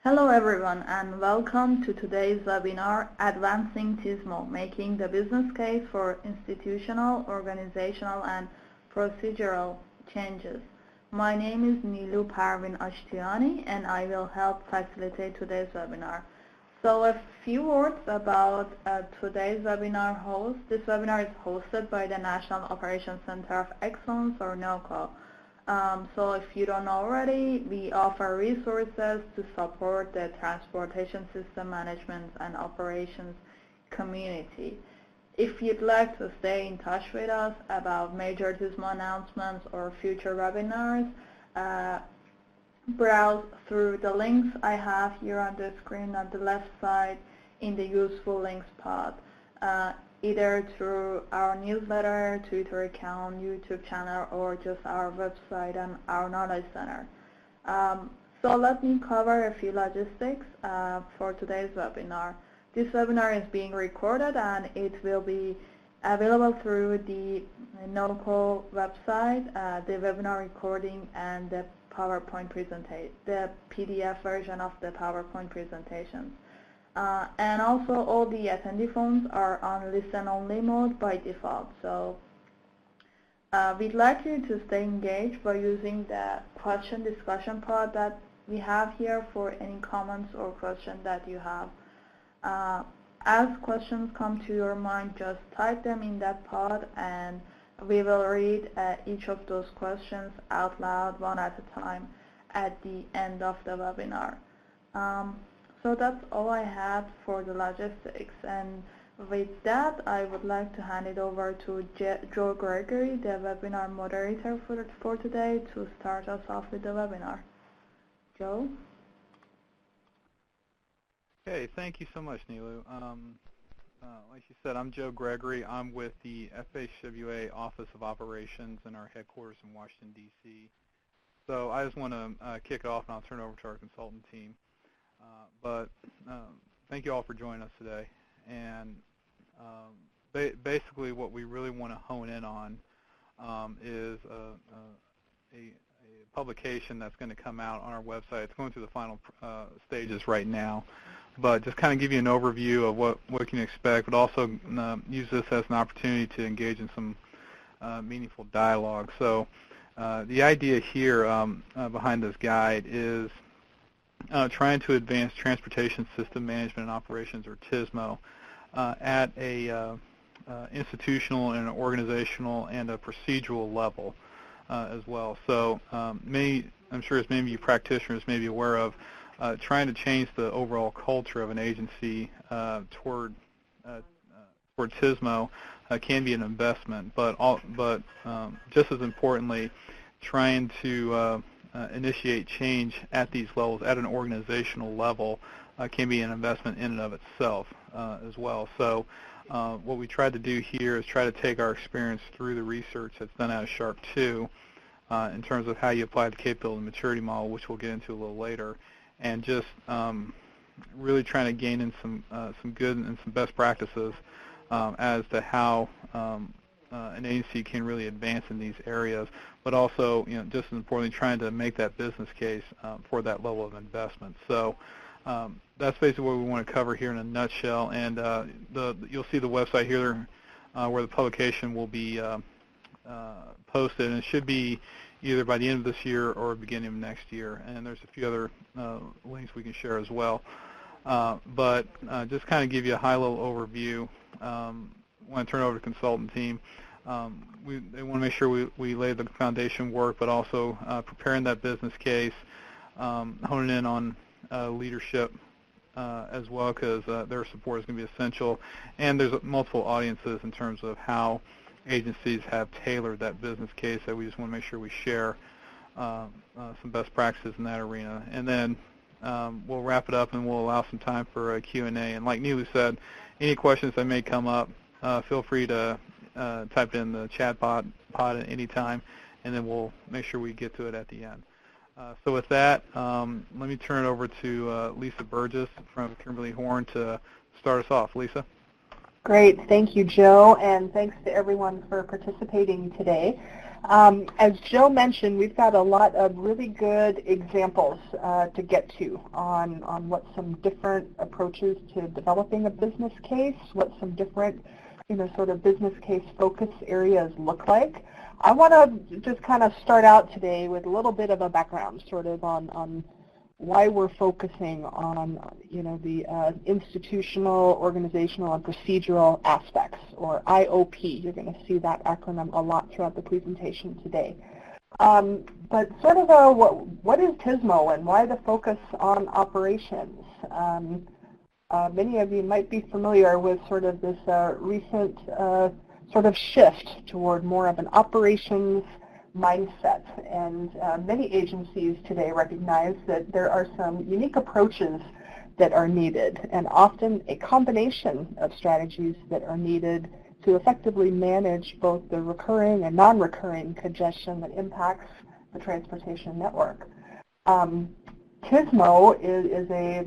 Hello everyone and welcome to today's webinar, Advancing TSMO, Making the Business Case for Institutional, Organizational and Procedural Changes. My name is Nilu Parvin Ashtiani and I will help facilitate today's webinar. So a few words about today's webinar host. This webinar is hosted by the National Operations Center of Excellence, or NOCO. So if you don't know already, we offer resources to support the transportation system management and operations community. If you'd like to stay in touch with us about major TSMO announcements or future webinars, browse through the links I have here on the screen on the left side in the useful links pod, either through our newsletter, Twitter account, YouTube channel, or just our website and our knowledge center. So let me cover a few logistics for today's webinar. This webinar is being recorded and it will be available through the NOCO website, the webinar recording and the PowerPoint presentation, the PDF version of the PowerPoint presentations. And also all the attendee phones are on listen-only mode by default. So we'd like you to stay engaged by using the question discussion pod that we have here for any comments or questions that you have. As questions come to your mind, just type them in that pod and we will read each of those questions out loud one at a time at the end of the webinar. So that's all I had for the logistics, and with that I would like to hand it over to Joe Gregory, the webinar moderator for today, to start us off with the webinar. Joe? Okay, thank you so much, Nilu. Like you said, I'm Joe Gregory. I'm with the FHWA Office of Operations in our headquarters in Washington, D.C. So I just want to kick it off and I'll turn it over to our consultant team. But thank you all for joining us today. And basically what we really want to hone in on is a publication that's going to come out on our website. It's going through the final stages right now. But just kind of give you an overview of what you can expect, but also use this as an opportunity to engage in some meaningful dialogue. So the idea here behind this guide is trying to advance transportation system management and operations, or TSMO, at a institutional and an organizational and a procedural level as well. So I'm sure as many of you practitioners may be aware of, trying to change the overall culture of an agency toward TSMO can be an investment, but just as importantly, trying to initiate change at these levels, at an organizational level, can be an investment in and of itself as well. So what we tried to do here is try to take our experience through the research that's done out of Sharp 2 in terms of how you apply the capability and maturity model, which we'll get into a little later, and just really trying to gain in some good and some best practices as to how an agency can really advance in these areas, but also, just as importantly, trying to make that business case for that level of investment. So that's basically what we want to cover here in a nutshell. And you'll see the website here where the publication will be posted, and it should be either by the end of this year or beginning of next year. And there's a few other links we can share as well. But just kind of give you a high-level overview. I want to turn it over to the consultant team. They want to make sure we lay the foundation work, but also preparing that business case, honing in on leadership as well, because their support is going to be essential. And there's multiple audiences in terms of how agencies have tailored that business case that we just want to make sure we share some best practices in that arena. And then we'll wrap it up and we'll allow some time for a Q&A. And like Neely said, any questions that may come up, feel free to type in the chat pod at any time, and then we'll make sure we get to it at the end. So with that, let me turn it over to Lisa Burgess from Kimberly Horn to start us off. Lisa? Great, thank you, Joe, and thanks to everyone for participating today. As Joe mentioned, we've got a lot of really good examples to get to on what some different approaches to developing a business case, what some different, sort of business case focus areas look like. I want to just kind of start out today with a little bit of a background, sort of on why we're focusing on, the institutional, organizational, and procedural aspects, or IOP. You're going to see that acronym a lot throughout the presentation today. But sort of what is TSMO and why the focus on operations? Many of you might be familiar with sort of this recent sort of shift toward more of an operations mindset, and many agencies today recognize that there are some unique approaches that are needed, and often a combination of strategies that are needed to effectively manage both the recurring and non-recurring congestion that impacts the transportation network. TSMO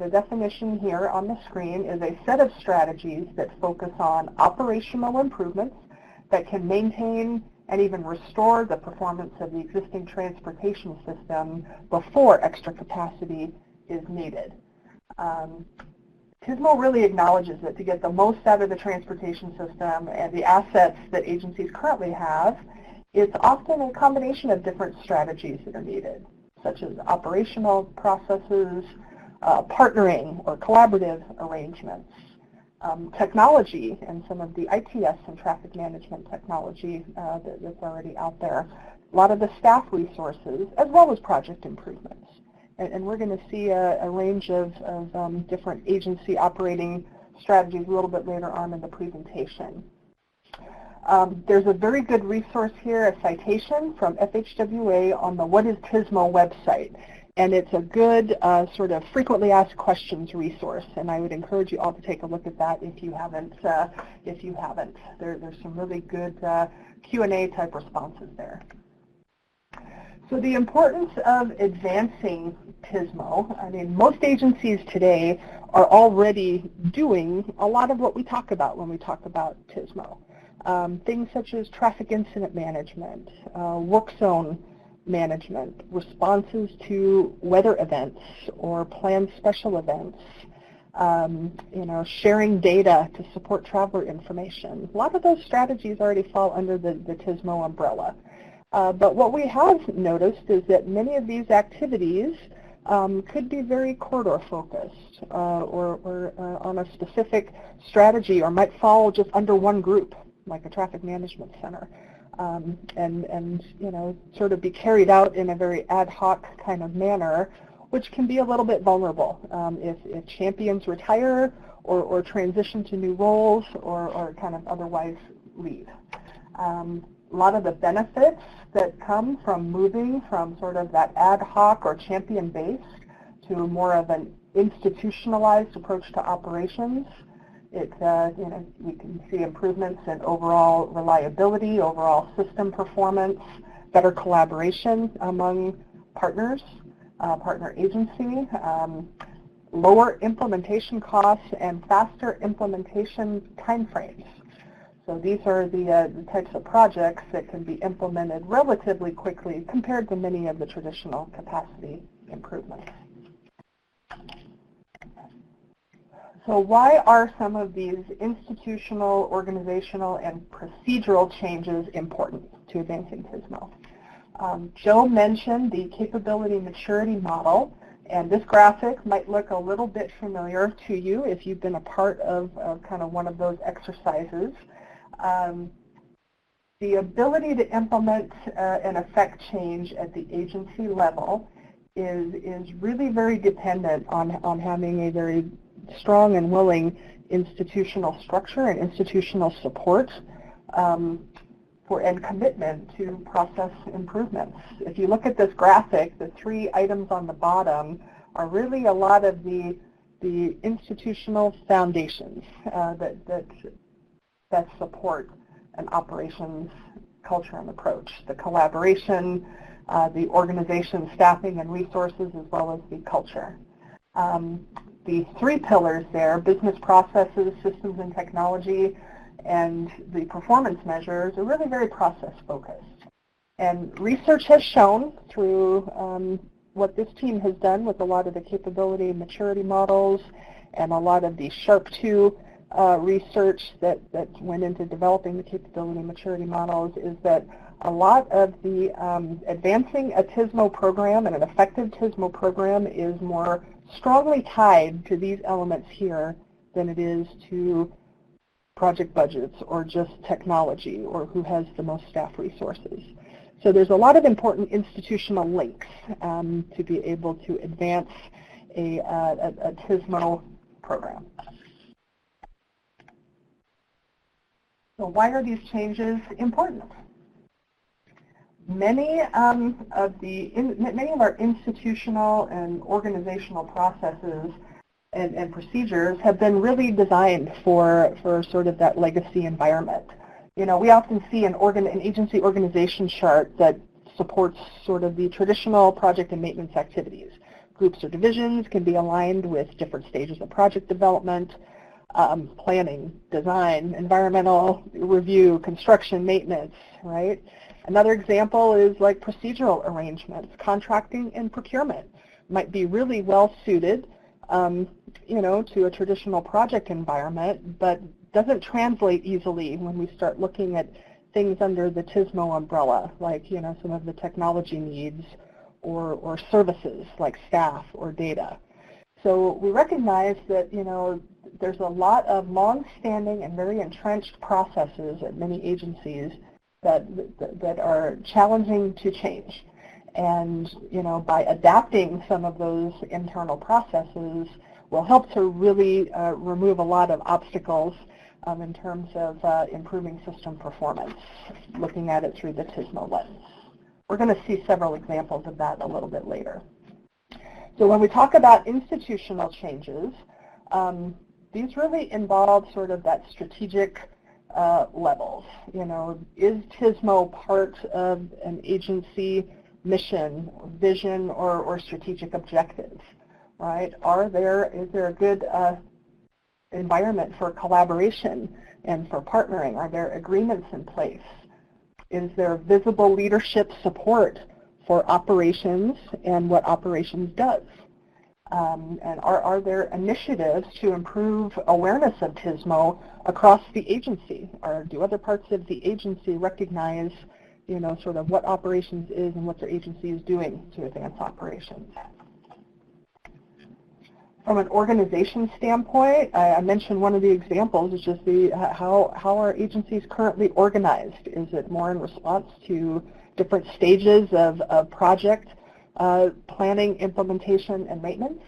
the definition here on the screen is a set of strategies that focus on operational improvements that can maintain and even restore the performance of the existing transportation system before extra capacity is needed. TSMO really acknowledges that to get the most out of the transportation system and the assets that agencies currently have, it's often a combination of different strategies that are needed, such as operational processes, partnering or collaborative arrangements, technology and some of the ITS and traffic management technology that's already out there, a lot of the staff resources, as well as project improvements. And we're going to see a range of different agency operating strategies a little bit later on in the presentation. There's a very good resource here, a citation from FHWA on the What is TSMO website. And it's a good sort of frequently asked questions resource, and I would encourage you all to take a look at that if you haven't. There's some really good Q&A type responses there. So the importance of advancing TSMO, I mean, most agencies today are already doing a lot of what we talk about when we talk about TSMO. Things such as traffic incident management, work zone management, responses to weather events or planned special events, sharing data to support traveler information. A lot of those strategies already fall under the TSMO umbrella. But what we have noticed is that many of these activities could be very corridor focused or on a specific strategy, or might fall just under one group, like a traffic management center. And sort of be carried out in a very ad hoc kind of manner, which can be a little bit vulnerable if champions retire or transition to new roles or kind of otherwise leave. A lot of the benefits that come from moving from sort of that ad hoc or champion-based to more of an institutionalized approach to operations. We can see improvements in overall reliability, overall system performance, better collaboration among partners, partner agency, lower implementation costs, and faster implementation timeframes. So these are the types of projects that can be implemented relatively quickly compared to many of the traditional capacity improvements. So why are some of these institutional, organizational, and procedural changes important to advancing TSMO? Joe mentioned the capability maturity model, and this graphic might look a little bit familiar to you if you've been a part of kind of one of those exercises. The ability to implement and affect change at the agency level is really very dependent on having a very strong and willing institutional structure and institutional support and commitment to process improvements. If you look at this graphic, the three items on the bottom are really a lot of the institutional foundations that support an operations culture and approach. The collaboration, the organization, staffing, and resources, as well as the culture. The three pillars there, business processes, systems, and technology, and the performance measures are really very process-focused. And research has shown through what this team has done with a lot of the capability maturity models and a lot of the SHARP 2 research that went into developing the capability maturity models is that a lot of the advancing a TSMO program and an effective TSMO program is more strongly tied to these elements here than it is to project budgets or just technology or who has the most staff resources. So there's a lot of important institutional links to be able to advance a TSMO program. So why are these changes important? Many of our institutional and organizational processes and procedures have been really designed for sort of that legacy environment. You know, we often see an agency organization chart that supports sort of the traditional project and maintenance activities. Groups or divisions can be aligned with different stages of project development, planning, design, environmental review, construction, maintenance, right? Another example is like procedural arrangements. Contracting and procurement might be really well suited, you know, to a traditional project environment, but doesn't translate easily when we start looking at things under the TSMO umbrella, like, you know, some of the technology needs or services like staff or data. So we recognize that, you know, there's a lot of long-standing and very entrenched processes at many agencies that are challenging to change. And, you know, by adapting some of those internal processes will help to really remove a lot of obstacles in terms of improving system performance, looking at it through the TSMO lens. We're going to see several examples of that a little bit later. So when we talk about institutional changes, these really involve sort of that strategic levels. You know, is TSMO part of an agency mission, vision, or strategic objectives, right? Is there a good environment for collaboration and for partnering? Are there agreements in place? Is there visible leadership support for operations and what operations does? And are there initiatives to improve awareness of TSMO across the agency? Or do other parts of the agency recognize, you know, sort of what operations is and what their agency is doing to advance operations? From an organization standpoint, I mentioned one of the examples is just how are agencies currently organized? Is it more in response to different stages of project planning, implementation, and maintenance?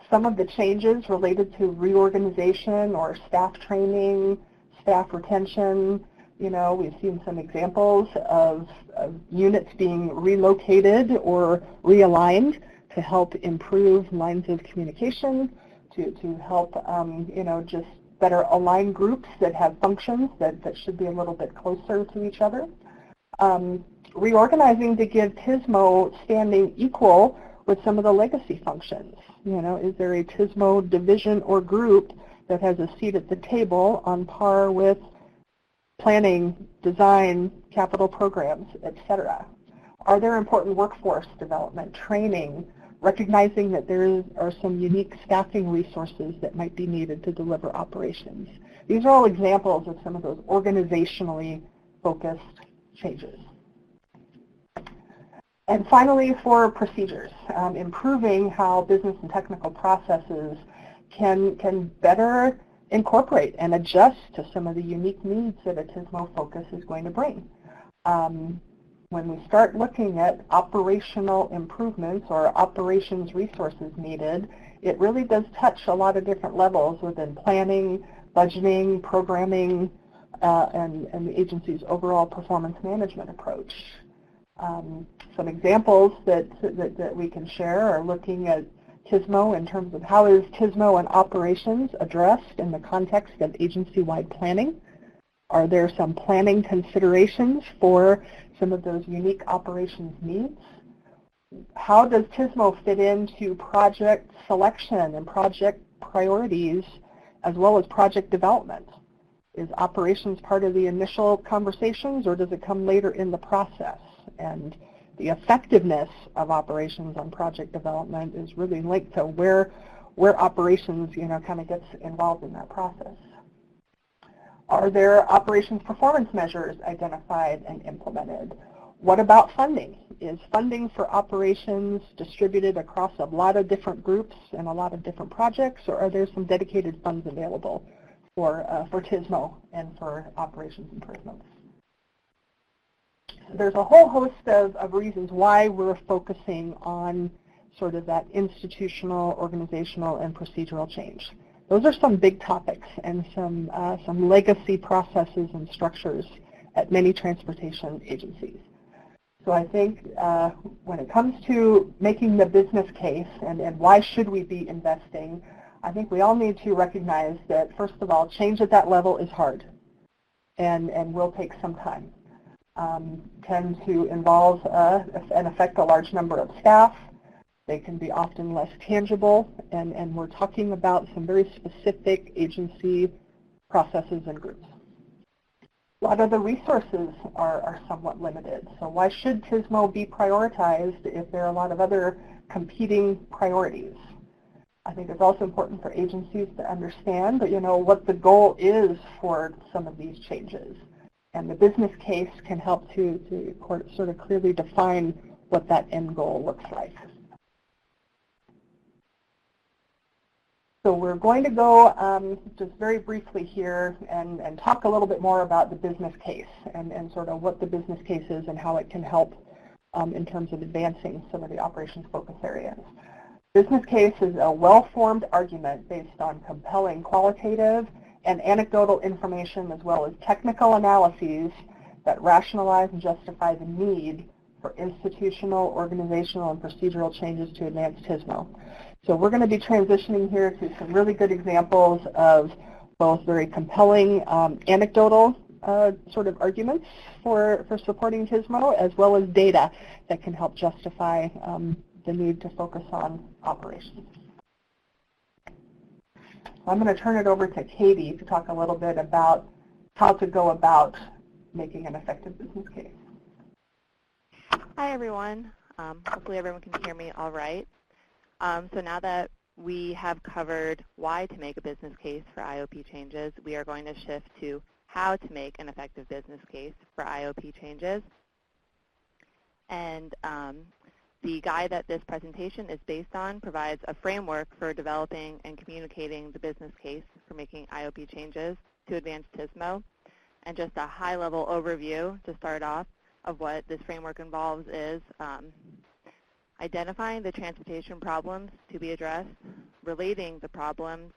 Some of the changes related to reorganization or staff training, staff retention, you know, we've seen some examples of units being relocated or realigned to help improve lines of communication, to help, you know, just better align groups that have functions that should be a little bit closer to each other. Reorganizing to give TSMO standing equal with some of the legacy functions. You know, is there a TSMO division or group that has a seat at the table on par with planning, design, capital programs, etc.? Are there important workforce development, training, recognizing that there are some unique staffing resources that might be needed to deliver operations? These are all examples of some of those organizationally focused changes. And finally, for procedures, improving how business and technical processes can better incorporate and adjust to some of the unique needs that a TSMO focus is going to bring. When we start looking at operational improvements or operations resources needed, it really does touch a lot of different levels within planning, budgeting, programming, and the agency's overall performance management approach. Some examples that we can share are looking at TSMO in terms of how is TSMO and operations addressed in the context of agency-wide planning. Are there some planning considerations for some of those unique operations needs? How does TSMO fit into project selection and project priorities as well as project development? Is operations part of the initial conversations, or does it come later in the process? And the effectiveness of operations on project development is really linked to where operations, kind of gets involved in that process. Are there operations performance measures identified and implemented? What about funding? Is funding for operations distributed across a lot of different groups and a lot of different projects, or are there some dedicated funds available for TSMO and for operations improvements? There's a whole host of reasons why we're focusing on sort of that institutional, organizational, and procedural change. Those are some big topics and some legacy processes and structures at many transportation agencies. So I think when it comes to making the business case and why should we be investing, I think we all need to recognize that, first of all, change at that level is hard and will take some time. Tend to involve and affect a large number of staff. They can be often less tangible, and we're talking about some very specific agency processes and groups. A lot of the resources are somewhat limited, so why should TSMO be prioritized if there are a lot of other competing priorities? I think it's also important for agencies to understand that, what the goal is for some of these changes. And the business case can help to sort of clearly define what that end goal looks like. So we're going to go just very briefly here and talk a little bit more about the business case and sort of what the business case is and how it can help in terms of advancing some of the operations focus areas. Business case is a well-formed argument based on compelling qualitative and anecdotal information as well as technical analyses that rationalize and justify the need for institutional, organizational, and procedural changes to advance TSMO. So we're going to be transitioning here to some really good examples of both very compelling anecdotal sort of arguments for supporting TSMO, as well as data that can help justify the need to focus on operations. So I'm going to turn it over to Katie to talk a little bit about how to go about making an effective business case. Hi, everyone. Hopefully everyone can hear me all right. So now that we have covered why to make a business case for IOP changes, we are going to shift to how to make an effective business case for IOP changes. And the guide that this presentation is based on provides a framework for developing and communicating the business case for making IOP changes to advance TSMO. And just a high-level overview to start off of what this framework involves is identifying the transportation problems to be addressed, relating the problems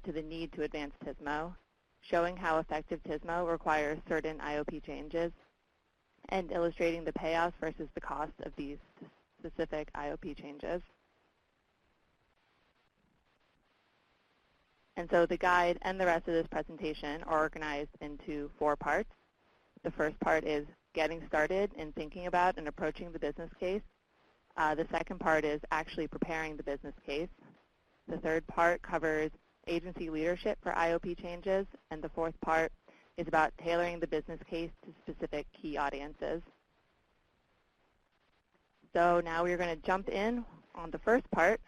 to the need to advance TSMO, showing how effective TSMO requires certain IOP changes, and illustrating the payoffs versus the cost of these specific IOP changes. And so the guide and the rest of this presentation are organized into 4 parts. The first part is getting started in thinking about and approaching the business case. The second part is actually preparing the business case. The third part covers agency leadership for IOP changes. And the fourth part is about tailoring the business case to specific key audiences. So now we're going to jump in on the first part,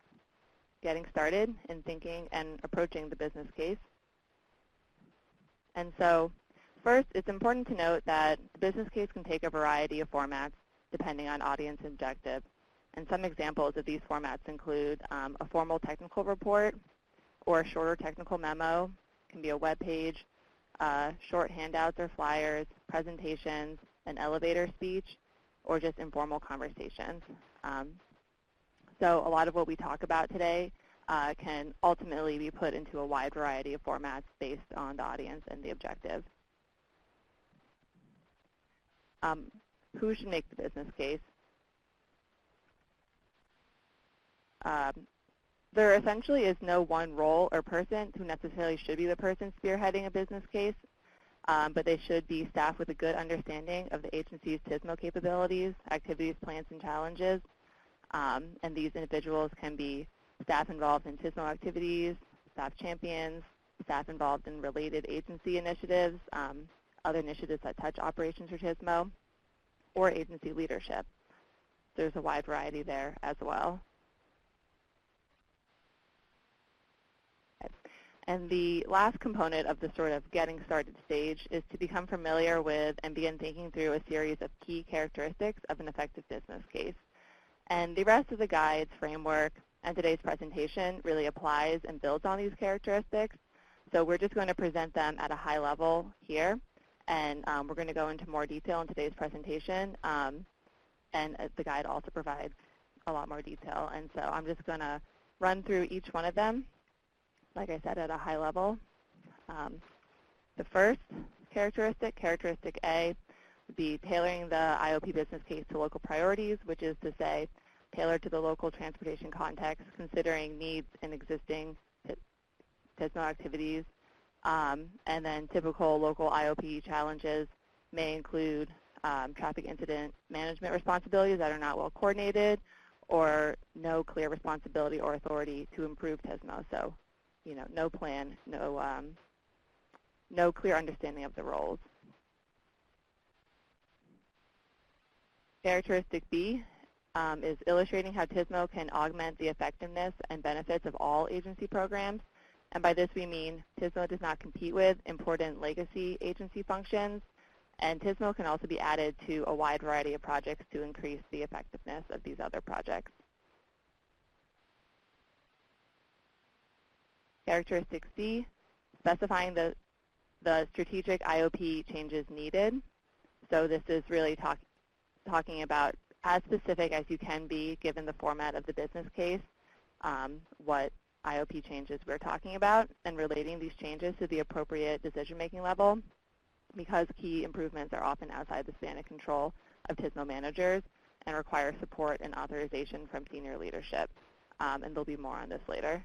getting started in thinking and approaching the business case. And so first, it's important to note that the business case can take a variety of formats depending on audience objective. And some examples of these formats include a formal technical report or a shorter technical memo. It can be a web page, short handouts or flyers, presentations, an elevator speech, or just informal conversations. So a lot of what we talk about today can ultimately be put into a wide variety of formats based on the audience and the objective. Who should make the business case? There essentially is no one role or person who necessarily should be the person spearheading a business case, but they should be staff with a good understanding of the agency's TSMO capabilities, activities, plans, and challenges. And these individuals can be staff involved in TSMO activities, staff champions, staff involved in related agency initiatives, other initiatives that touch operations or TSMO, or agency leadership. There's a wide variety there as well. Okay. And the last component of the sort of getting started stage is to become familiar with and begin thinking through a series of key characteristics of an effective business case. And the rest of the guides, framework, and today's presentation really applies and builds on these characteristics. So we're just going to present them at a high level here. And we're going to go into more detail in today's presentation. And the guide also provides a lot more detail. And so I'm just going to run through each one of them, like I said, at a high level. The first characteristic, characteristic A, would be tailoring the IOP business case to local priorities, which is to say, tailored to the local transportation context, considering needs and existing TSMO activities. And then typical local IOP challenges may include traffic incident management responsibilities that are not well coordinated, or no clear responsibility or authority to improve TSMO. So, no plan, no clear understanding of the roles. Characteristic B is illustrating how TSMO can augment the effectiveness and benefits of all agency programs. And by this we mean TSMO does not compete with important legacy agency functions, and TSMO can also be added to a wide variety of projects to increase the effectiveness of these other projects. Characteristic C, specifying the strategic IOP changes needed. So this is really talking about as specific as you can be given the format of the business case, what IOP changes we're talking about, and relating these changes to the appropriate decision-making level, because key improvements are often outside the span of control of TSMO managers and require support and authorization from senior leadership. And there'll be more on this later.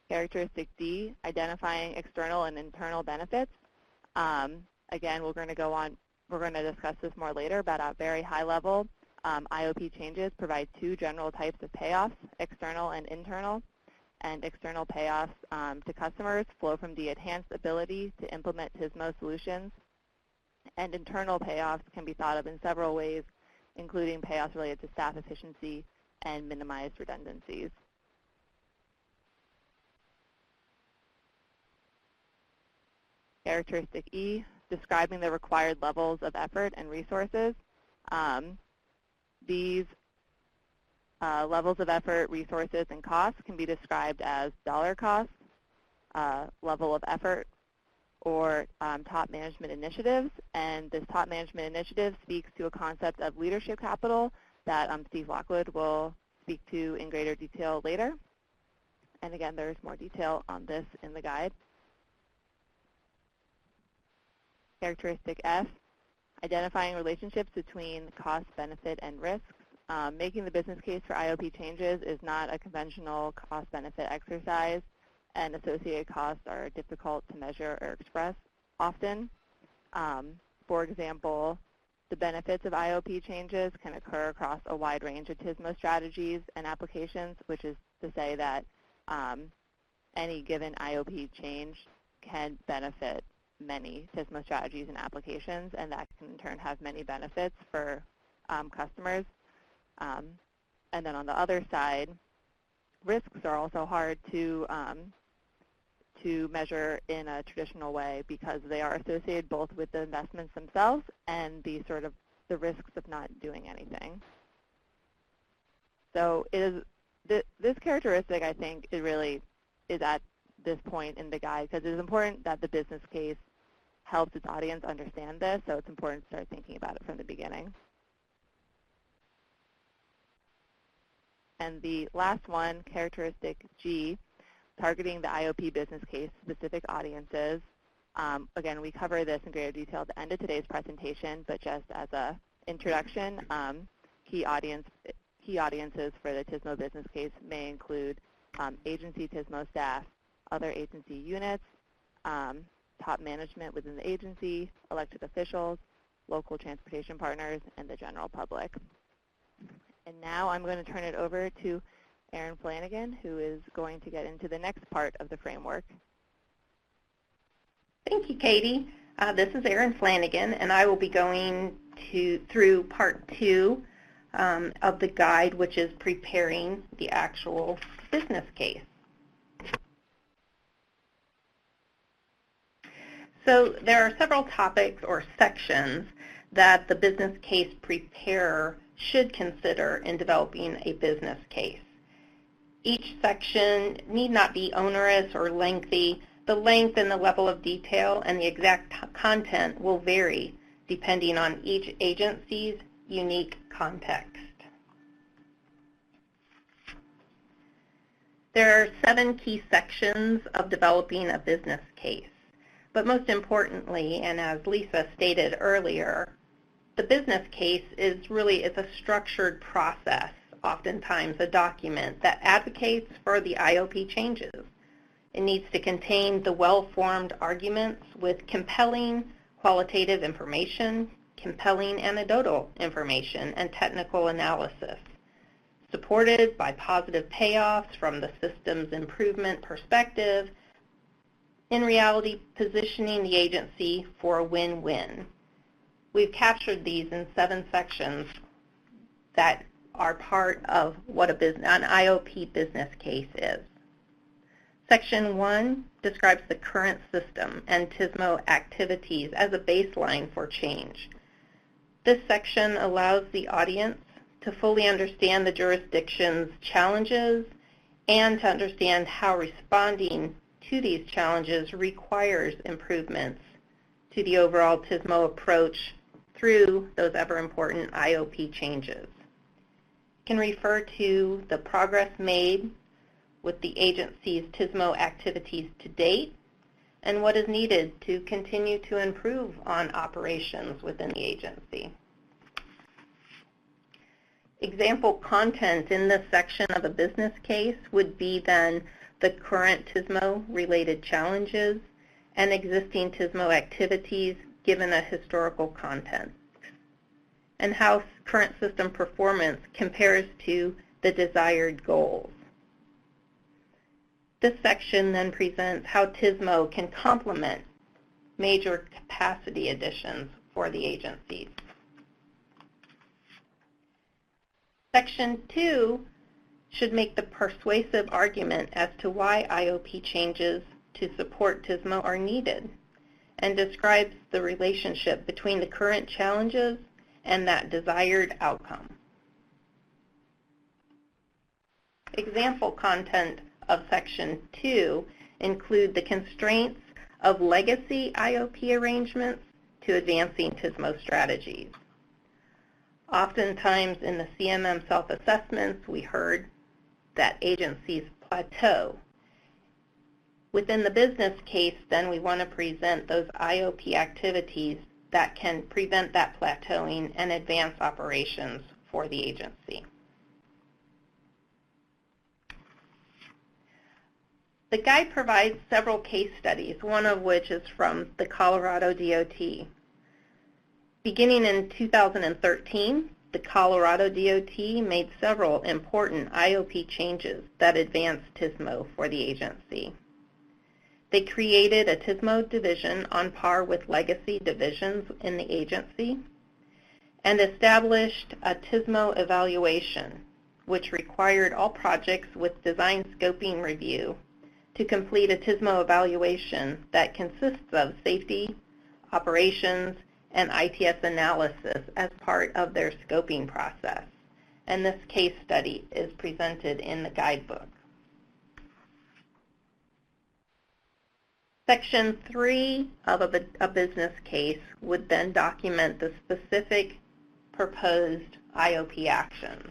Characteristic D, identifying external and internal benefits. Again, we're going to discuss this more later, but at a very high level, IOP changes provide two general types of payoffs, external and internal. And external payoffs to customers flow from the enhanced ability to implement TSMO solutions. And internal payoffs can be thought of in several ways, including payoffs related to staff efficiency and minimized redundancies. Characteristic E, describing the required levels of effort and resources. These levels of effort, resources, and costs can be described as dollar costs, level of effort, or top management initiatives. And this top management initiative speaks to a concept of leadership capital that Steve Lockwood will speak to in greater detail later. And again, there's more detail on this in the guide. Characteristic F, identifying relationships between cost, benefit, and risks. Making the business case for IOP changes is not a conventional cost-benefit exercise, and associated costs are difficult to measure or express often. For example, the benefits of IOP changes can occur across a wide range of TSMO strategies and applications, which is to say that any given IOP change can benefit many TSMO strategies and applications, and that can in turn have many benefits for customers. And then on the other side, risks are also hard to measure in a traditional way because they are associated both with the investments themselves and the risks of not doing anything. So this characteristic, I think, it really is at this point in the guide because it is important that the business case helps its audience understand this, so it's important to start thinking about it from the beginning. And the last one, characteristic G, targeting the IOP business case specific audiences. Again, we cover this in greater detail at the end of today's presentation, but just as an introduction, key audiences for the TSMO business case may include agency TSMO staff, other agency units, top management within the agency, elected officials, local transportation partners, and the general public. And now I'm going to turn it over to Erin Flanagan, who is going to get into the next part of the framework. Thank you, Katie. This is Erin Flanagan, and I will be going through part 2 of the guide, which is preparing the actual business case. So there are several topics or sections that the business case preparer should consider in developing a business case. Each section need not be onerous or lengthy. The length and the level of detail and the exact content will vary depending on each agency's unique context. There are 7 key sections of developing a business case. But most importantly, and as Lisa stated earlier, the business case is a structured process, oftentimes a document that advocates for the IOP changes. It needs to contain the well-formed arguments with compelling qualitative information, compelling anecdotal information, and technical analysis, supported by positive payoffs from the system's improvement perspective, in reality positioning the agency for a win-win. We've captured these in 7 sections that are part of what an IOP business case is. Section 1 describes the current system and TSMO activities as a baseline for change. This section allows the audience to fully understand the jurisdiction's challenges and to understand how responding to these challenges requires improvements to the overall TSMO approach through those ever-important IOP changes. You can refer to the progress made with the agency's TSMO activities to date and what is needed to continue to improve on operations within the agency. Example content in this section of a business case would be then the current TSMO-related challenges and existing TSMO activities given a historical context, and how current system performance compares to the desired goals. This section then presents how TSMO can complement major capacity additions for the agencies. Section 2 should make the persuasive argument as to why IOP changes to support TSMO are needed and describes the relationship between the current challenges and that desired outcome. Example content of Section 2 include the constraints of legacy IOP arrangements to advancing TSMO strategies. Oftentimes in the CMM self-assessments, we heard that agencies plateau. Within the business case, then, we want to present those IOP activities that can prevent that plateauing and advance operations for the agency. The guide provides several case studies, one of which is from the Colorado DOT. Beginning in 2013, the Colorado DOT made several important IOP changes that advanced TSMO for the agency. They created a TSMO division on par with legacy divisions in the agency and established a TSMO evaluation, which required all projects with design scoping review to complete a TSMO evaluation that consists of safety, operations, and ITS analysis as part of their scoping process. And this case study is presented in the guidebook. Section 3 of a business case would then document the specific proposed IOP actions.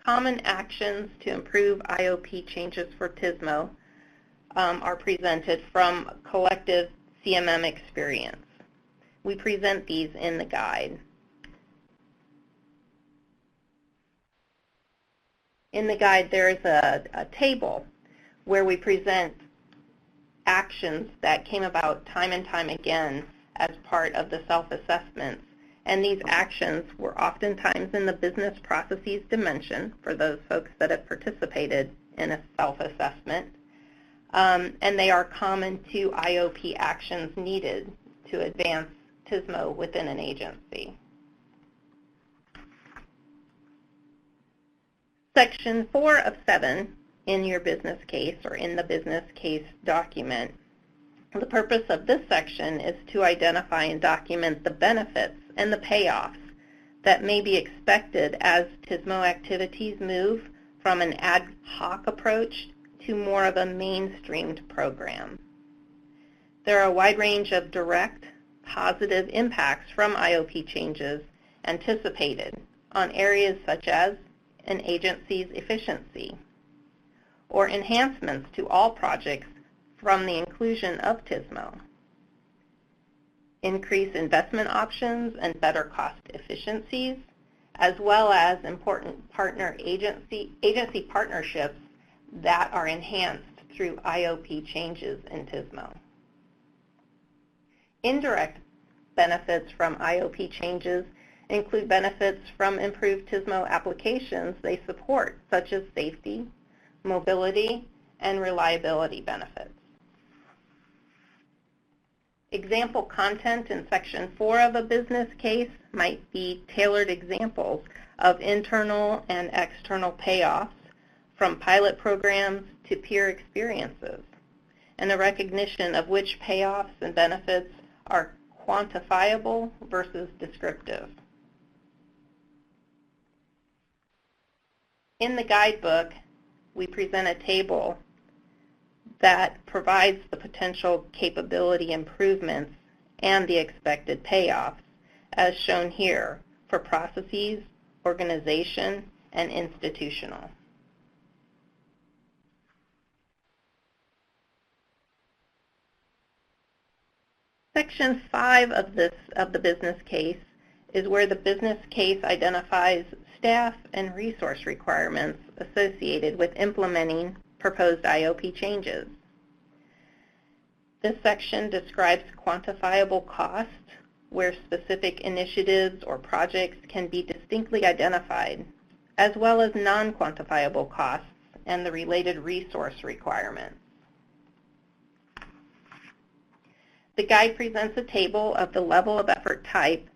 Common actions to improve IOP changes for TSMO are presented from collective CMM experience. We present these in the guide. In the guide, there is a table where we present actions that came about time and time again as part of the self-assessments And these actions were oftentimes in the business processes dimension for those folks that have participated in a self-assessment. And they are common to IOP actions needed to advance TSMO within an agency. Section 4 of 7 in your business case or in the business case document. The purpose of this section is to identify and document the benefits and the payoffs that may be expected as TSMO activities move from an ad hoc approach to more of a mainstreamed program. There are a wide range of direct positive impacts from IOP changes anticipated on areas such as an agency's efficiency or enhancements to all projects from the inclusion of TSMO, increased investment options and better cost efficiencies, as well as important agency partnerships that are enhanced through IOP changes in TSMO. Indirect benefits from IOP changes include benefits from improved TSMO applications they support, such as safety, mobility, and reliability benefits. Example content in Section 4 of a business case might be tailored examples of internal and external payoffs from pilot programs to peer experiences, and a recognition of which payoffs and benefits are quantifiable versus descriptive. In the guidebook, we present a table that provides the potential capability improvements and the expected payoffs, as shown here for processes, organization, and institutional. Section 5 of the business case is where the business case identifies staff and resource requirements associated with implementing proposed IOP changes. This section describes quantifiable costs where specific initiatives or projects can be distinctly identified, as well as non-quantifiable costs and the related resource requirements. The guide presents a table of the level of effort type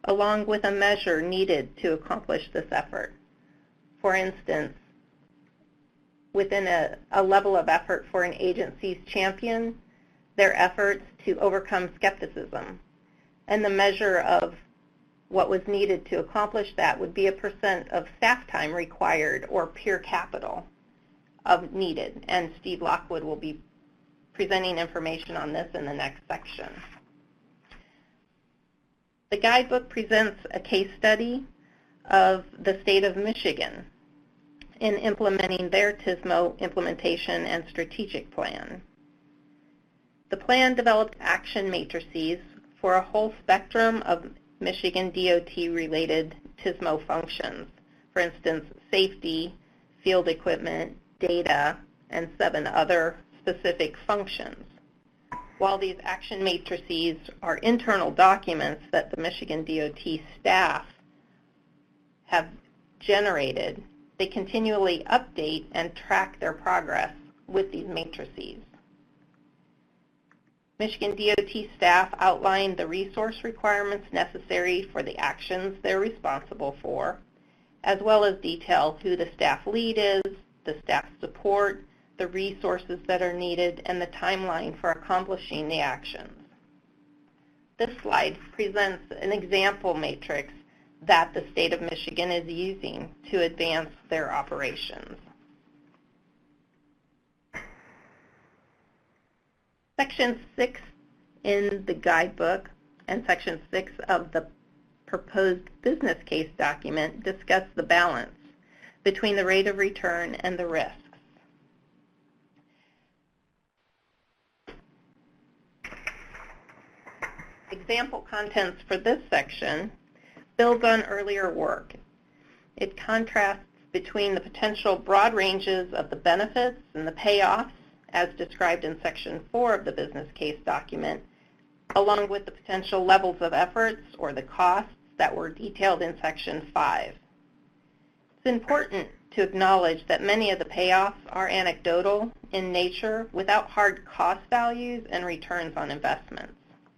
along with a measure needed to accomplish this effort. For instance, within a level of effort for an agency's champion, their efforts to overcome skepticism. And the measure of what was needed to accomplish that would be a % of staff time required or peer capital of needed. And Steve Lockwood will be presenting information on this in the next section. The guidebook presents a case study of the state of Michigan in implementing their TSMO implementation and strategic plan. The plan developed action matrices for a whole spectrum of Michigan DOT-related TSMO functions, for instance, safety, field equipment, data, and 7 other specific functions. While these action matrices are internal documents that the Michigan DOT staff have generated, they continually update and track their progress with these matrices. Michigan DOT staff outlined the resource requirements necessary for the actions they're responsible for, as well as detail who the staff lead is, the staff support, the resources that are needed, and the timeline for accomplishing the actions. This slide presents an example matrix that the state of Michigan is using to advance their operations. Section 6 in the guidebook and Section 6 of the proposed business case document discuss the balance between the rate of return and the risks. Example contents for this section builds on earlier work. It contrasts between the potential broad ranges of the benefits and the payoffs as described in Section 4 of the business case document, along with the potential levels of efforts or the costs that were detailed in Section 5. It's important to acknowledge that many of the payoffs are anecdotal in nature without hard cost values and returns on investments.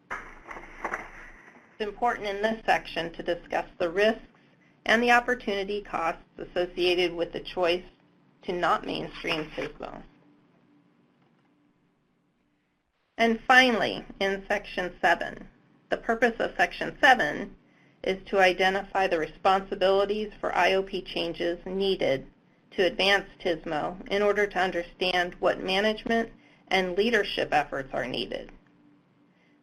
It's important in this section to discuss the risks and the opportunity costs associated with the choice to not mainstream TSMO. And finally, in Section 7, the purpose of Section 7 is to identify the responsibilities for IOP changes needed to advance TSMO in order to understand what management and leadership efforts are needed.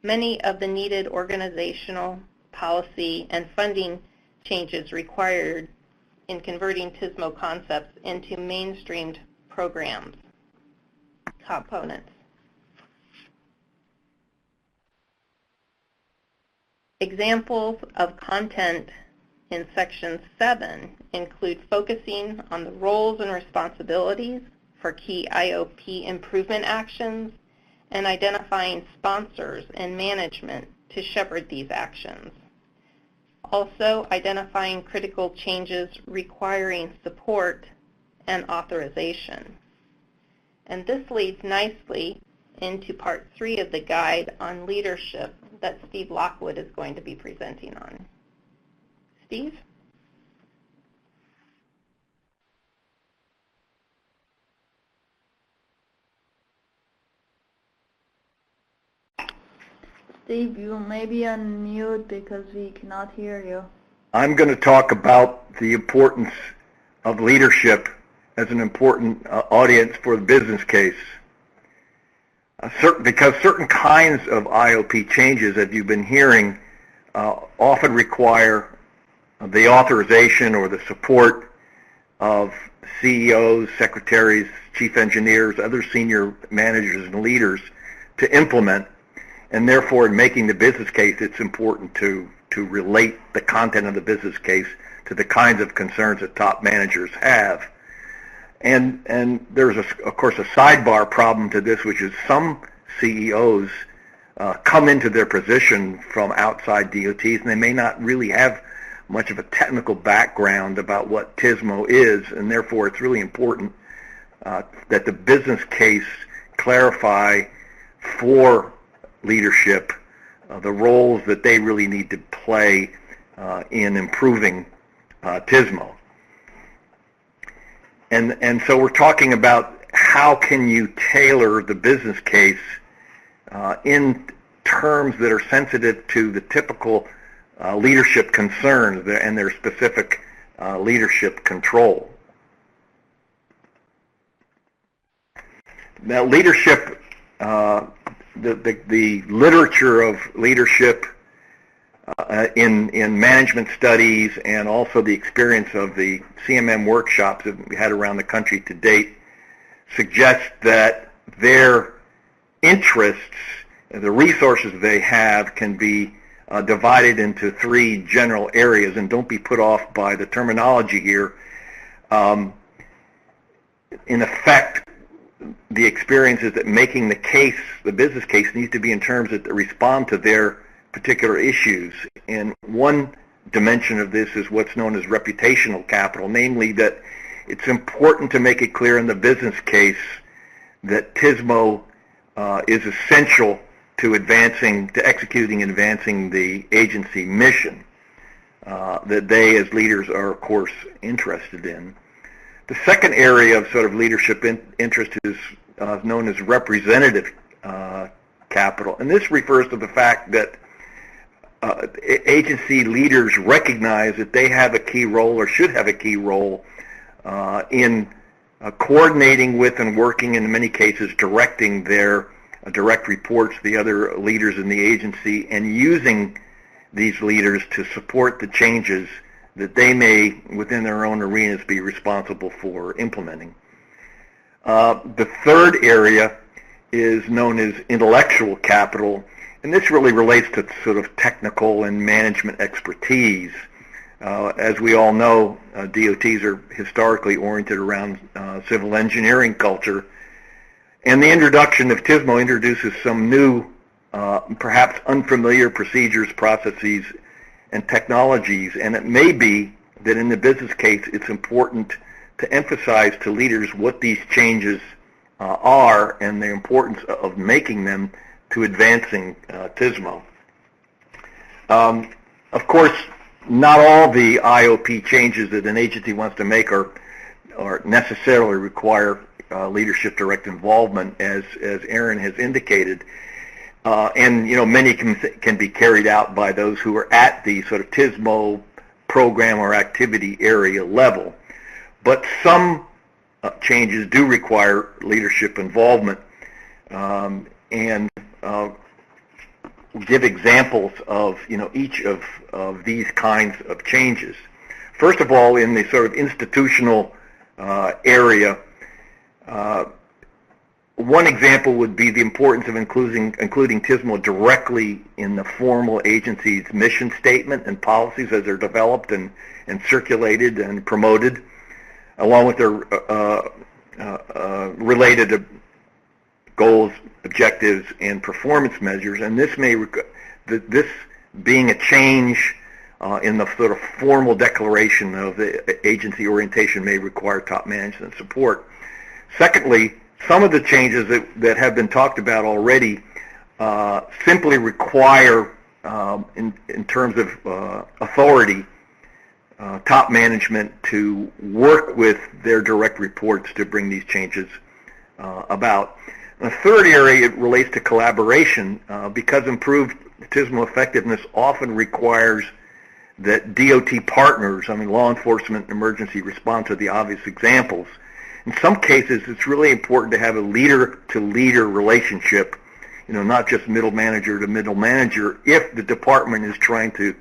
Many of the needed organizational, policy, and funding changes required in converting TSMO concepts into mainstreamed programs components. Examples of content in Section 7 include focusing on the roles and responsibilities for key IOP improvement actions and identifying sponsors and management to shepherd these actions. Also, identifying critical changes requiring support and authorization. And this leads nicely into Part 3 of the guide on leadership that Steve Lockwood is going to be presenting on. Steve? Steve, you may be on mute because we cannot hear you. I'm going to talk about the importance of leadership as an important audience for the business case. Because certain kinds of IOP changes, as you've been hearing, often require the authorization or the support of CEOs, secretaries, chief engineers, other senior managers and leaders to implement. And therefore, in making the business case, it's important to relate the content of the business case to the kinds of concerns that top managers have. And there's, of course, a sidebar problem to this, which is some CEOs come into their position from outside DOTs, and they may not really have much of a technical background about what TSMO is, and therefore it's really important that the business case clarify for leadership the roles that they really need to play in improving TSMO. And so we're talking about how can you tailor the business case in terms that are sensitive to the typical leadership concerns and their specific leadership control. Now, leadership, the literature of leadership in management studies and also the experience of the CMM workshops that we had around the country to date suggests that their interests, the resources they have, can be divided into three general areas. And don't be put off by the terminology here. In effect, the experience is that making the case, the business case, needs to be in terms that respond to their particular issues. And one dimension of this is what's known as reputational capital, namely that it's important to make it clear in the business case that TSMO is essential to executing and advancing the agency mission that they as leaders are, of course, interested in. The second area of sort of leadership interest is known as representative capital, and this refers to the fact that agency leaders recognize that they have a key role or should have a key role in coordinating with and working, in many cases, directing their direct reports, the other leaders in the agency, and using these leaders to support the changes that they may, within their own arenas, be responsible for implementing. The third area is known as intellectual capital, and this really relates to sort of technical and management expertise. As we all know, DOTs are historically oriented around civil engineering culture, and the introduction of TSMO introduces some new, perhaps unfamiliar procedures, processes, and technologies, and it may be that in the business case it's important to emphasize to leaders what these changes are and the importance of making them to advancing TSMO. Of course, not all the IOP changes that an agency wants to make are necessarily require leadership direct involvement, as Aaron has indicated. And many can be carried out by those who are at the sort of TSMO program or activity area level. But some changes do require leadership involvement, and give examples of each of these kinds of changes. First of all, in the sort of institutional area, one example would be the importance of including TSMO directly in the formal agency's mission statement and policies as they're developed and circulated and promoted, along with their related goals, objectives, and performance measures. And this being a change in the sort of formal declaration of the agency orientation may require top management support. Secondly, some of the changes that have been talked about already simply require, in terms of authority, top management to work with their direct reports to bring these changes about. The third area relates to collaboration, because improved TSMO effectiveness often requires that DOT partners, law enforcement and emergency response are the obvious examples. In some cases, it's really important to have a leader-to-leader relationship, not just middle manager to middle manager, if the department is trying to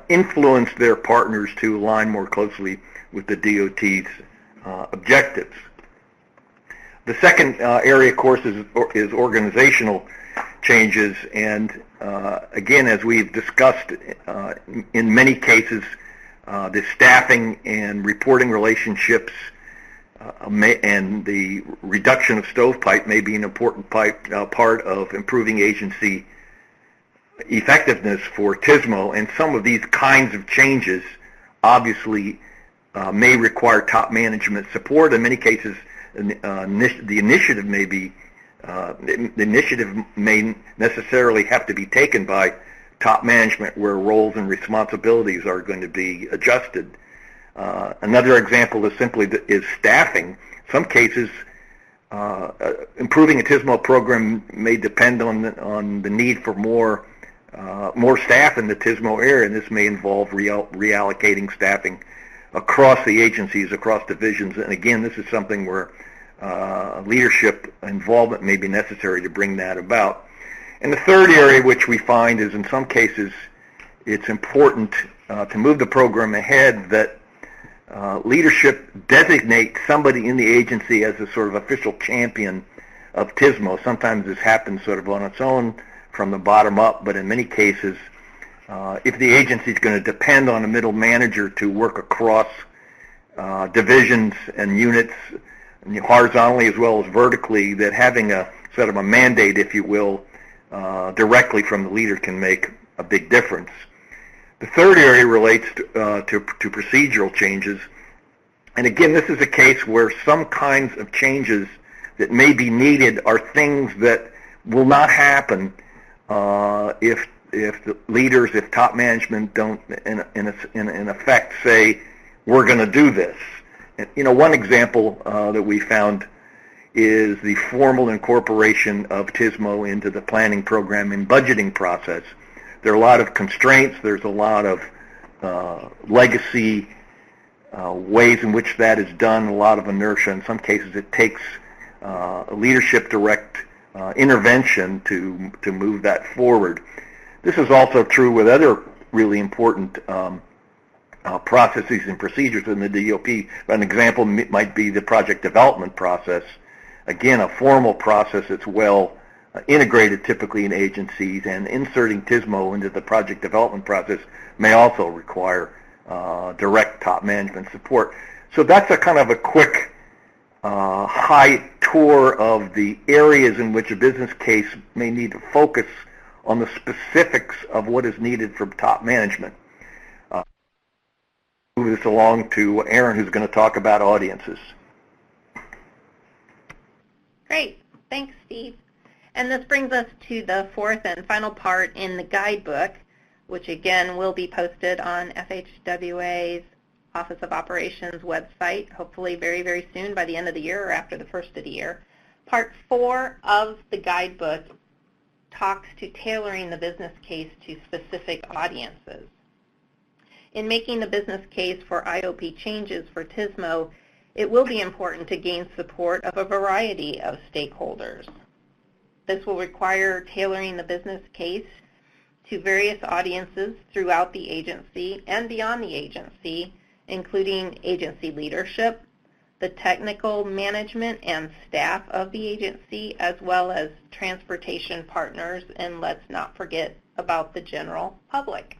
influence their partners to align more closely with the DOT's objectives. The second area, of course, is organizational changes, and again, as we've discussed, in many cases, the staffing and reporting relationships and the reduction of stovepipe may be an important part of improving agency effectiveness for TSMO, and some of these kinds of changes obviously may require top management support. In many cases, the initiative may necessarily have to be taken by top management, where roles and responsibilities are going to be adjusted. Another example is staffing. Some cases, improving a TSMO program may depend on the need for more staff in the TSMO area, and this may involve reallocating staffing across the agencies, across divisions. And again, this is something where leadership involvement may be necessary to bring that about. And the third area, which we find, is in some cases it's important to move the program ahead that leadership designate somebody in the agency as a sort of official champion of TSMO. Sometimes this happens sort of on its own from the bottom up, but in many cases, if the agency is going to depend on a middle manager to work across divisions and units, horizontally as well as vertically, that having a sort of a mandate, if you will, directly from the leader can make a big difference. The third area relates to procedural changes. And again, this is a case where some kinds of changes that may be needed are things that will not happen if the leaders, if top management don't, in effect, say, we're going to do this. And, one example that we found is the formal incorporation of TSMO into the planning program and budgeting process. There are a lot of constraints. There's a lot of legacy ways in which that is done, a lot of inertia. In some cases, it takes leadership direct intervention to move that forward. This is also true with other really important processes and procedures in the DOP. An example might be the project development process. Again, a formal process that's well integrated typically in agencies, and inserting TSMO into the project development process may also require direct top management support. So that's a kind of a quick high tour of the areas in which a business case may need to focus on the specifics of what is needed from top management. this along to Aaron, who's going to talk about audiences. Great. Thanks, Steve. And this brings us to the fourth and final part in the guidebook, which again will be posted on FHWA's Office of Operations website, hopefully very, very soon, by the end of the year or after the first of the year. Part 4 of the guidebook talks to tailoring the business case to specific audiences. In making the business case for IOP changes for TSMO, it will be important to gain support of a variety of stakeholders. This will require tailoring the business case to various audiences throughout the agency and beyond the agency, including agency leadership, the technical management and staff of the agency, as well as transportation partners, and let's not forget about the general public.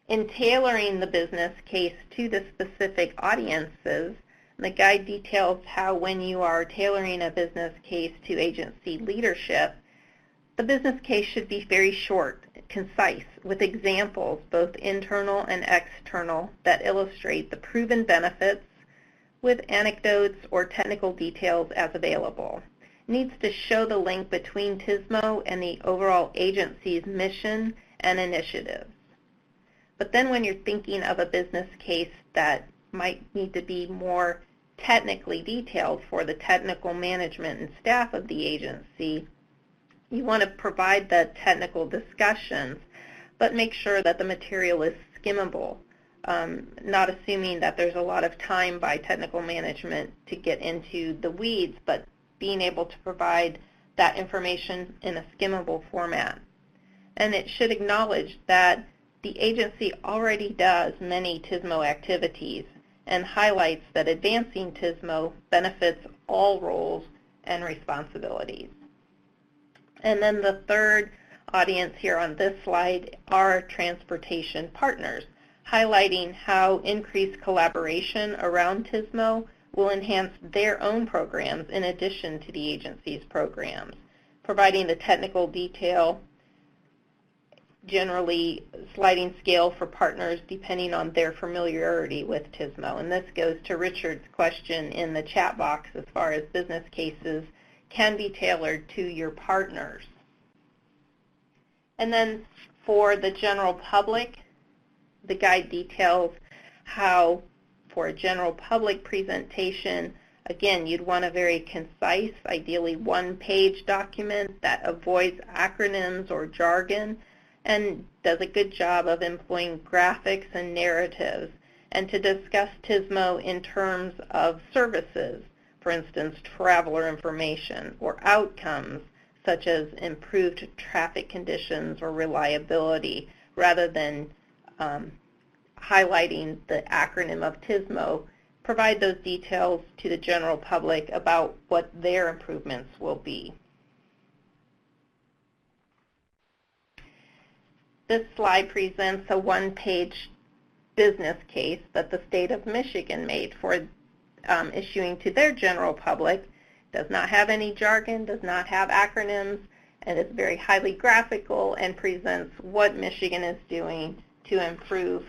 In tailoring the business case to the specific audiences, the guide details how when you are tailoring a business case to agency leadership, the business case should be very short, concise, with examples, both internal and external, that illustrate the proven benefits with anecdotes or technical details as available. It needs to show the link between TSMO and the overall agency's mission and initiatives. But then when you're thinking of a business case that might need to be more technically detailed for the technical management and staff of the agency, you want to provide the technical discussions, but make sure that the material is skimmable, not assuming that there's a lot of time by technical management to get into the weeds, but being able to provide that information in a skimmable format. And it should acknowledge that the agency already does many TSMO activities and highlights that advancing TSMO benefits all roles and responsibilities. And then the third audience here on this slide are transportation partners, highlighting how increased collaboration around TSMO will enhance their own programs in addition to the agency's programs, providing the technical detail, generally sliding scale for partners depending on their familiarity with TSMO. And this goes to Richard's question in the chat box as far as business cases can be tailored to your partners. And then for the general public, the guide details how for a general public presentation, again, you'd want a very concise, ideally one-page document that avoids acronyms or jargon and does a good job of employing graphics and narratives, and to discuss TSMO in terms of services, for instance, traveler information, or outcomes such as improved traffic conditions or reliability, rather than highlighting the acronym of TSMO. Provide those details to the general public about what their improvements will be. This slide presents a one-page business case that the state of Michigan made for issuing to their general public. Does not have any jargon, does not have acronyms, and is very highly graphical and presents what Michigan is doing to improve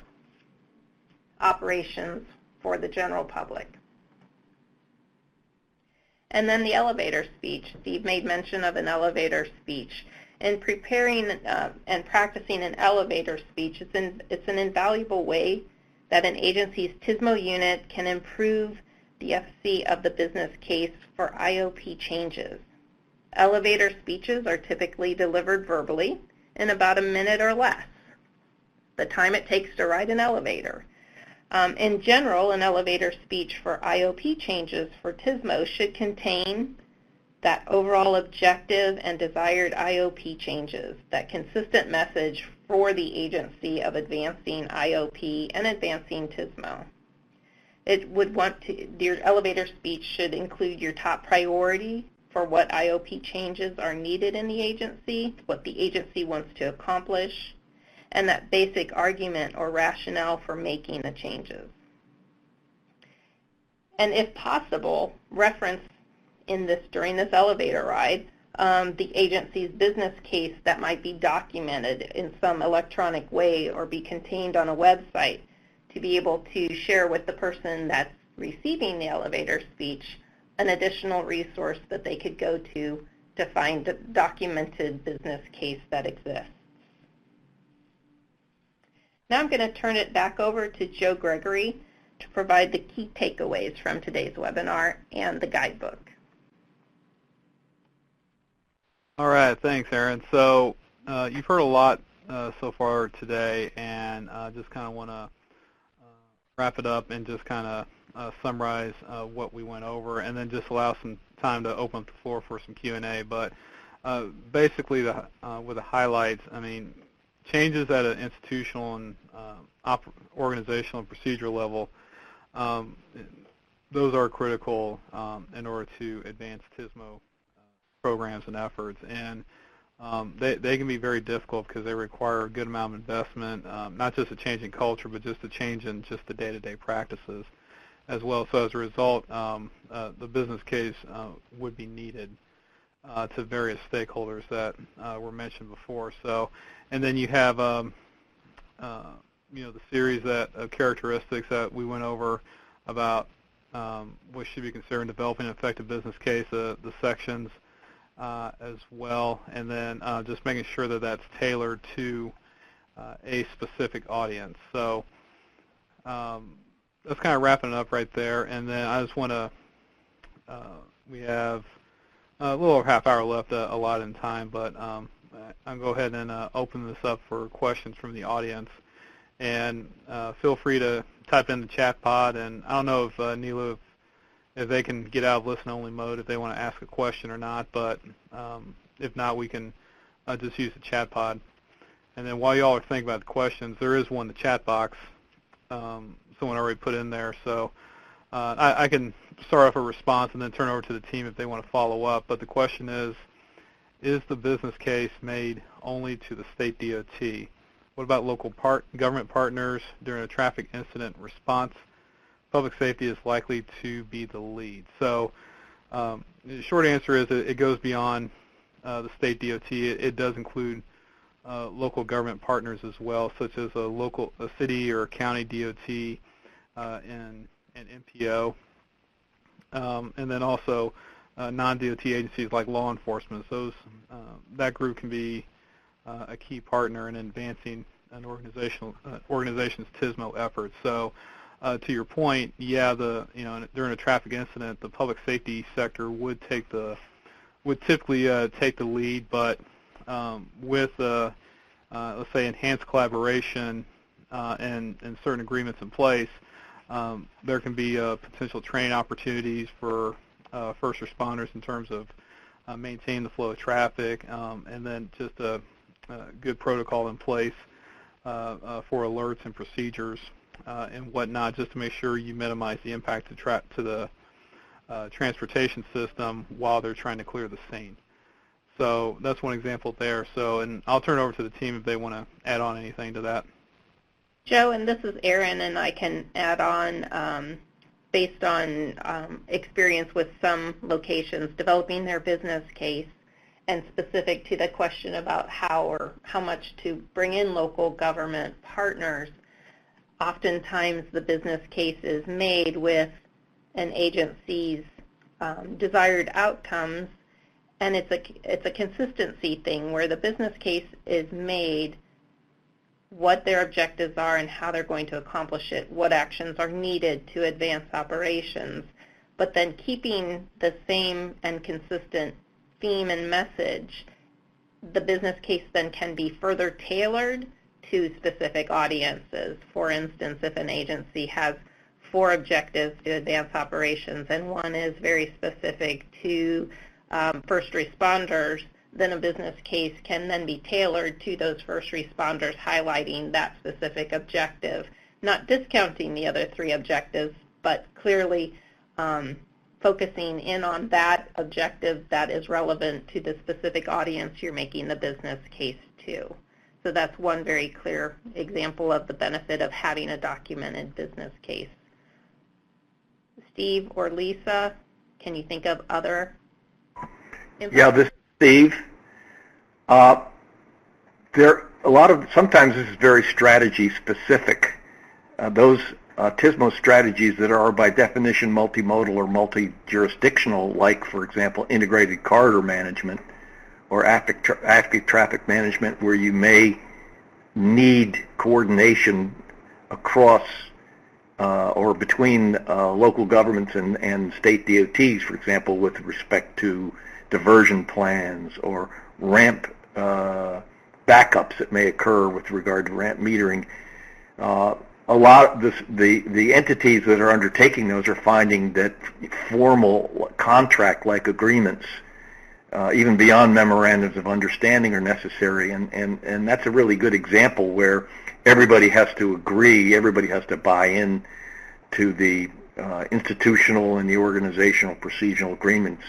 operations for the general public. And then the elevator speech. Steve made mention of an elevator speech. In preparing and practicing an elevator speech, it's an invaluable way that an agency's TSMO unit can improve the FC of the business case for IOP changes. Elevator speeches are typically delivered verbally in about a minute or less, the time it takes to ride an elevator. In general, an elevator speech for IOP changes for TSMO should contain that overall objective and desired IOP changes, that consistent message for the agency of advancing IOP and advancing TSMO. Your elevator speech should include your top priority for what IOP changes are needed in the agency, what the agency wants to accomplish, and that basic argument or rationale for making the changes. And if possible, reference during this elevator ride the agency's business case that might be documented in some electronic way or be contained on a website to be able to share with the person that's receiving the elevator speech an additional resource that they could go to find a documented business case that exists. Now I'm going to turn it back over to Joe Gregory to provide the key takeaways from today's webinar and the guidebook. All right, thanks, Erin. So you've heard a lot so far today, and just kind of want to wrap it up and just kind of summarize what we went over, and then just allow some time to open up the floor for some Q&A. But basically, with the highlights, I mean, changes at an institutional and organizational and procedural level, those are critical in order to advance TSMO programs and efforts. And they can be very difficult because they require a good amount of investment, not just a change in culture, but just a change in just the day-to-day practices as well. So as a result, the business case would be needed to various stakeholders that were mentioned before. So, and then you have you know, the series of characteristics that we went over about what should be considered in developing an effective business case, the sections as well, and then just making sure that that's tailored to a specific audience. So that's kind of wrapping it up right there. And then I just want to, we have a little over half hour left, a lot in time, but I'll go ahead and open this up for questions from the audience. And feel free to type in the chat pod. And I don't know if Neela, if they can get out of listen-only mode if they want to ask a question or not, but if not, we can just use the chat pod. And then while y'all are thinking about the questions, there is one in the chat box someone already put in there. So I can start off a response and then turn over to the team if they want to follow up. But the question is the business case made only to the state DOT? What about local government partners during a traffic incident response? Public safety is likely to be the lead. So the short answer is it goes beyond the state DOT. It does include local government partners as well, such as a city or county DOT and MPO, and then also non-DOT agencies like law enforcement. Those that group can be a key partner in advancing an organization's TSMO efforts. So to your point, yeah, during a traffic incident, the public safety sector would typically take the lead, but with let's say enhanced collaboration and certain agreements in place, there can be potential training opportunities for first responders in terms of maintaining the flow of traffic, and then just a good protocol in place for alerts and procedures and whatnot, just to make sure you minimize the impact to the transportation system while they're trying to clear the scene. So that's one example there. So, and I'll turn it over to the team if they want to add on anything to that. Joe, and this is Erin, and I can add on, based on experience with some locations developing their business case, and specific to the question about how much to bring in local government partners. Oftentimes the business case is made with an agency's desired outcomes, and it's a consistency thing where the business case is made, what their objectives are and how they're going to accomplish it, what actions are needed to advance operations, but then keeping the same and consistent theme and message. The business case then can be further tailored to specific audiences. For instance, if an agency has 4 objectives to advance operations and one is very specific to first responders, then a business case can then be tailored to those first responders, highlighting that specific objective, not discounting the other 3 objectives, but clearly focusing in on that objective that is relevant to the specific audience you're making the business case to. So that's one very clear example of the benefit of having a documented business case. Steve or Lisa, can you think of other information? Yeah, this is Steve. Sometimes this is very strategy specific. those TSMO strategies that are by definition multimodal or multi-jurisdictional, like, for example, integrated corridor management or active traffic management, where you may need coordination across or between local governments and state DOTs, for example, with respect to diversion plans or ramp backups that may occur with regard to ramp metering. A lot of the entities that are undertaking those are finding that formal contract-like agreements, even beyond memorandums of understanding, are necessary, and that's a really good example where everybody has to agree, everybody has to buy in to the institutional and the organizational procedural agreements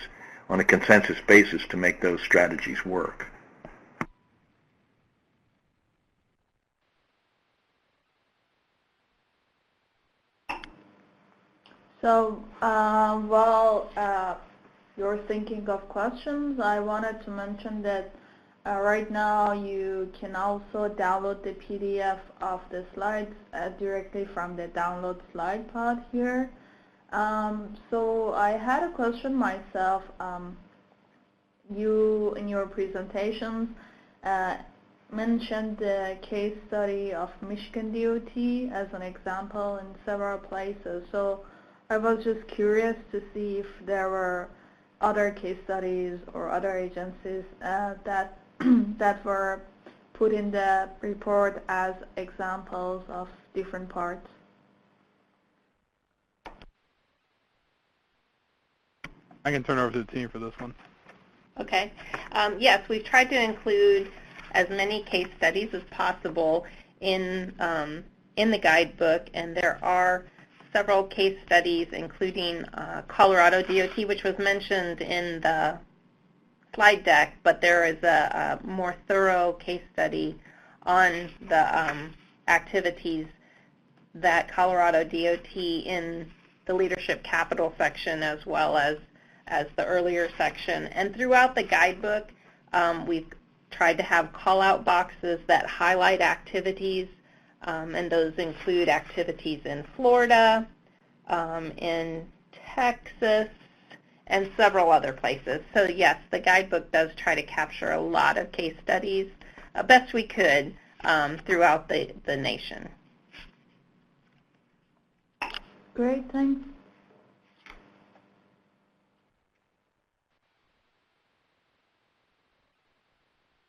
on a consensus basis to make those strategies work. So while you're thinking of questions, I wanted to mention that right now you can also download the PDF of the slides directly from the download slide pod here. So I had a question myself. You, in your presentations, mentioned the case study of Michigan DOT as an example in several places. So I was just curious to see if there were other case studies or other agencies that that were put in the report as examples of different parts. I can turn it over to the team for this one. Okay. Yes, we've tried to include as many case studies as possible in the guidebook, and there are several case studies, including Colorado DOT, which was mentioned in the slide deck, but there is a more thorough case study on the activities that Colorado DOT in the leadership capital section, as well as the earlier section. And throughout the guidebook, we've tried to have call-out boxes that highlight activities, and those include activities in Florida, in Texas, and several other places. So yes, the guidebook does try to capture a lot of case studies, best we could, throughout the nation. Great, thanks.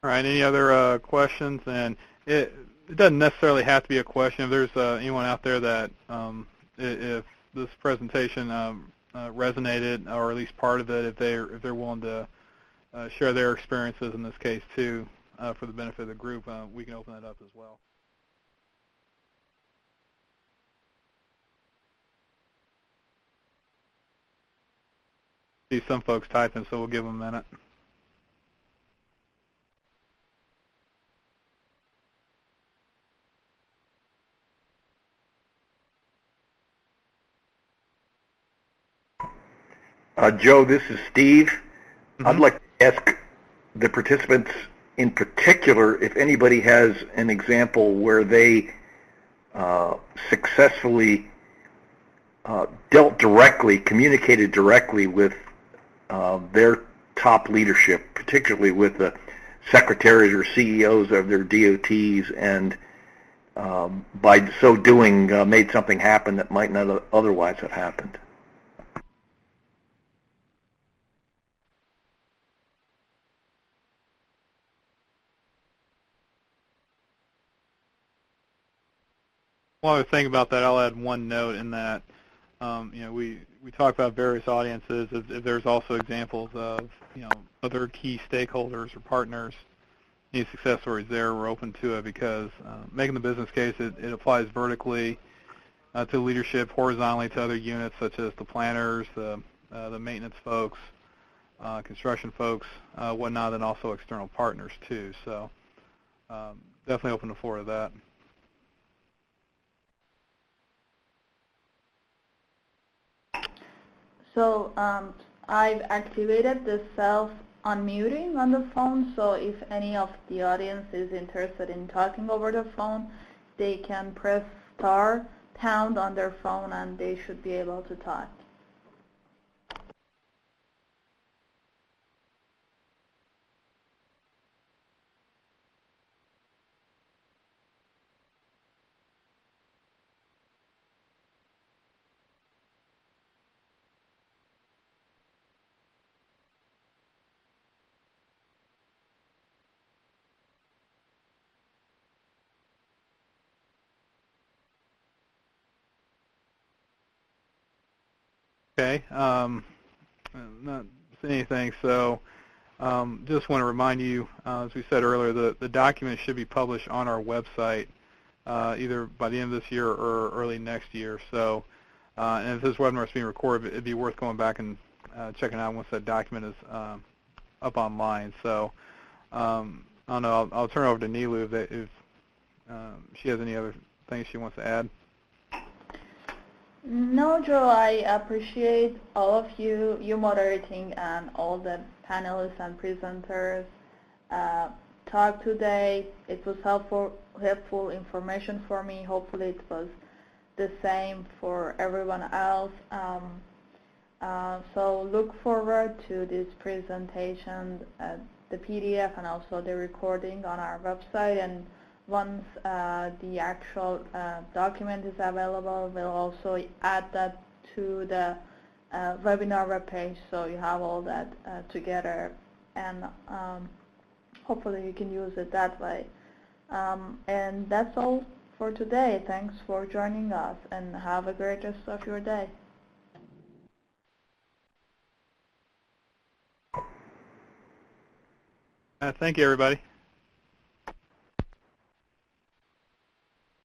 All right, any other questions? And it doesn't necessarily have to be a question. If there's anyone out there that, if this presentation resonated, or at least part of it, if they're willing to share their experiences in this case too, for the benefit of the group, we can open that up as well. See some folks typing, so we'll give them a minute. Joe, this is Steve. I'd like to ask the participants in particular if anybody has an example where they successfully dealt directly, communicated directly with their top leadership, particularly with the secretaries or CEOs of their DOTs, and by so doing made something happen that might not otherwise have happened. One other thing about that, I'll add one note in that, we talk about various audiences. If there's also examples of, other key stakeholders or partners, any success stories there, we're open to it, because making the business case, it applies vertically to leadership, horizontally to other units such as the planners, the maintenance folks, construction folks, whatnot, and also external partners too. So definitely open the floor to that. So I've activated the self-unmuting on the phone, so if any of the audience is interested in talking over the phone, they can press *# count on their phone and they should be able to talk. Okay, not saying anything, so just want to remind you, as we said earlier, the document should be published on our website either by the end of this year or early next year. So, and if this webinar is being recorded, it'd be worth going back and checking out once that document is up online. So, I don't know, I'll turn it over to Nilu if she has any other things she wants to add. No, Joe, I appreciate all of you moderating and all the panelists and presenters talk today. It was helpful information for me. Hopefully it was the same for everyone else. So look forward to this presentation, the PDF and also the recording on our website. And once the actual document is available, we'll also add that to the webinar webpage, so you have all that together, and hopefully you can use it that way. And that's all for today. Thanks for joining us, and have a great rest of your day. Thank you, everybody.